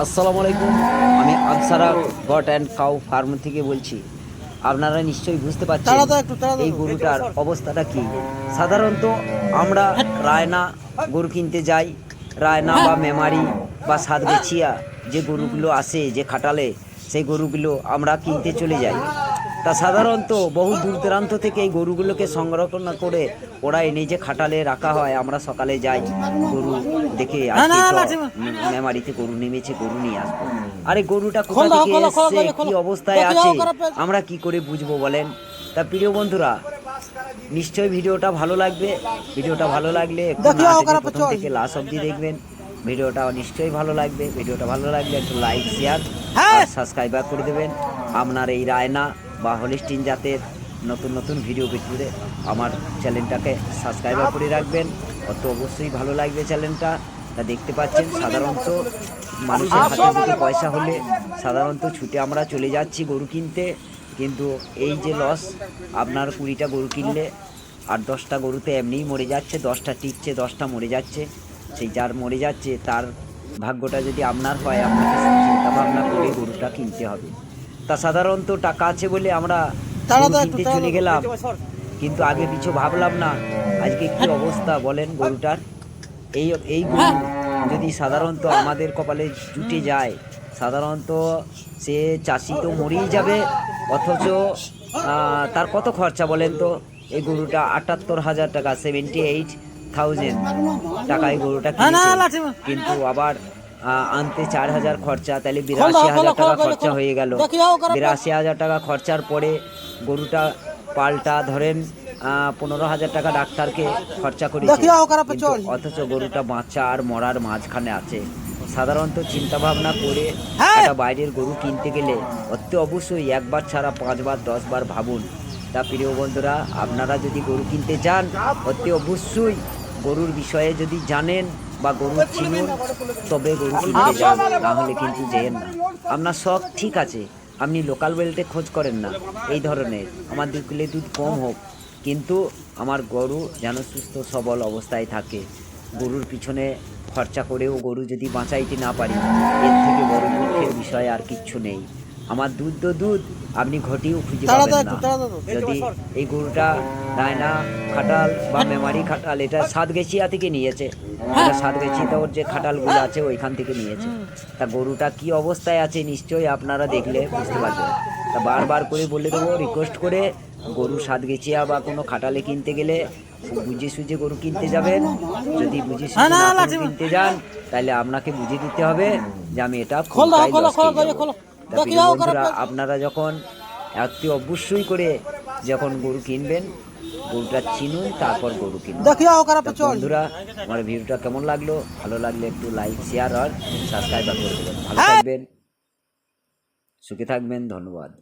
আসসালামু আলাইকুম। আমি আনসারা গট অ্যান্ড কাউ ফার্ম থেকে বলছি। আপনারা নিশ্চয়ই বুঝতে পারছেন এই গরুটার অবস্থাটা কি। সাধারণত আমরা রায়না গরু কিনতে যাই, রায়না বা মেমারি বা সাতগেছিয়া যে গরুগুলো আসে যে খাটালে, সেই গরুগুলো আমরা কিনতে চলে যাই। তা সাধারণত বহু দূর দূরান্ত থেকে এই গরুগুলোকে সংরক্ষণ করে ওরা এনে যে খাটালে রাখা হয়, আমরা সকালে যাই গরু দেখে আজকে মেমারিতে গরু নেমেছে, গরু নিয়ে আসবো। আরে গরুটা কোথা থেকে এসছে, কি অবস্থায় আছে, আমরা কি করে বুঝবো বলেন? তা প্রিয় বন্ধুরা, নিশ্চয়ই ভিডিওটা ভালো লাগবে। ভিডিওটা ভালো লাগলে একটু না টেনে প্রথম থেকে লাস্ট অবধি দেখবেন। ভিডিওটা নিশ্চয়ই ভালো লাগবে। ভিডিওটা ভালো লাগলে একটু লাইক, শেয়ার আর সাবস্ক্রাইব করে দেবেন। আপনার এই রায়না বা হলিস্টিন জাতের নতুন নতুন ভিডিও পেতে আমার চ্যানেলটাকে সাবস্ক্রাইব করে রাখবেন। অত অবশ্যই ভালো লাগবে চ্যানেলটা। তা দেখতে পাচ্ছেন সাধারণত মানুষের হাতে মুঠে পয়সা হলে সাধারণত ছুটে আমরা চলে যাচ্ছি গরু কিনতে, কিন্তু এই যে লস, আপনার 20টা গরু কিনলে আর 10টা গরুতে এমনিই মরে যাচ্ছে, 10টা টিকছে, 10টা মরে যাচ্ছে। সেই যার মরে যাচ্ছে তার ভাগ্যটা যদি আপনার হয়, আপনাকে চিন্তা ভাবনা করে গরুটা কিনতে হবে। তা সাধারণত টাকা আছে বলে আমরা গরু কিনতে চলে গেলাম, কিন্তু আগে পিছু ভাবলাম না আজকে কি অবস্থা বলেন গরুটার। এই এই গরু যদি সাধারণত আমাদের কপালে জুটে যায়, সাধারণত সে চাষি তো মরেই যাবে, অথচ তার কত খরচা বলেন তো? এই গরুটা 78,000 টাকা, 78,000 টাকায় গরুটা কিনেছে, কিন্তু আবার আনতে 4,000 খরচা, তাহলে 82,000 টাকা খরচা হয়ে গেল। 82,000 টাকা খরচার পরে গরুটা পাল্টা ধরেন 15,000 টাকা ডাক্তারকে খরচা করেছে, কিন্তু অথচ গরুটা বাঁচা আর মরার মাঝখানে আছে। সাধারণত চিন্তা ভাবনা করে একটা বাইরের গরু কিনতে গেলে অতি অবশ্যই একবার ছাড়া 5বার 10বার ভাবুন। তা প্রিয় বন্ধুরা, আপনারা যদি গরু কিনতে যান অতি অবশ্যই গরুর বিষয়ে যদি জানেন বা গরু চিনুন তবে গরু কিনতে যান, নাহলে কিন্তু যেন না। আপনার শখ ঠিক আছে, আপনি লোকাল বেল্টে খোঁজ করেন না এই ধরনের, আমার 2 কিলো দুধ কম হোক, কিন্তু আমার গরু যেন সুস্থ সবল অবস্থায় থাকে। গরুর পিছনে খরচা করেও গরু যদি বাঁচাইতে না পারি, এর থেকে বড় দুঃখের বিষয় আর কিচ্ছু নেই। আমার দুধ তো দুধ, আপনি ঘটিও খুঁজে পাবেন না। যদি এই গরুটা রায়না খাটাল বা মেমারি খাটাল, এটা সাতগেছিয়া থেকে নিয়েছে, এটা সাতগেছিয়া ওর যে খাটালগুলো আছে ওইখান থেকে নিয়েছে। তা গরুটা কি অবস্থায় আছে নিশ্চয়ই আপনারা দেখলে বুঝতে পারবেন। তা বারবার করে বলে দেবো, রিকোয়েস্ট করে, গরু সাতগেছিয়া বা কোনো খাটালে কিনতে গেলে বুঝে সুঝে গরু কিনতে যাবেন। যদি বুঝে সুঝে না করে কিনতে যান, তাহলে আপনাকে বুঝে দিতে হবে যে আমি এটা বন্ধুরা। আপনারা যখন একটি অবশ্যই করে যখন গরু কিনবেন, গরুটা চিনুন, তারপর গরু কিনুন। বন্ধুরা, আমার ভিডিওটা কেমন লাগলো? ভালো লাগলে একটু লাইক, শেয়ার আর সাবস্ক্রাইব করে দেবেন। ভালো থাকবেন, সুখে থাকবেন, ধন্যবাদ।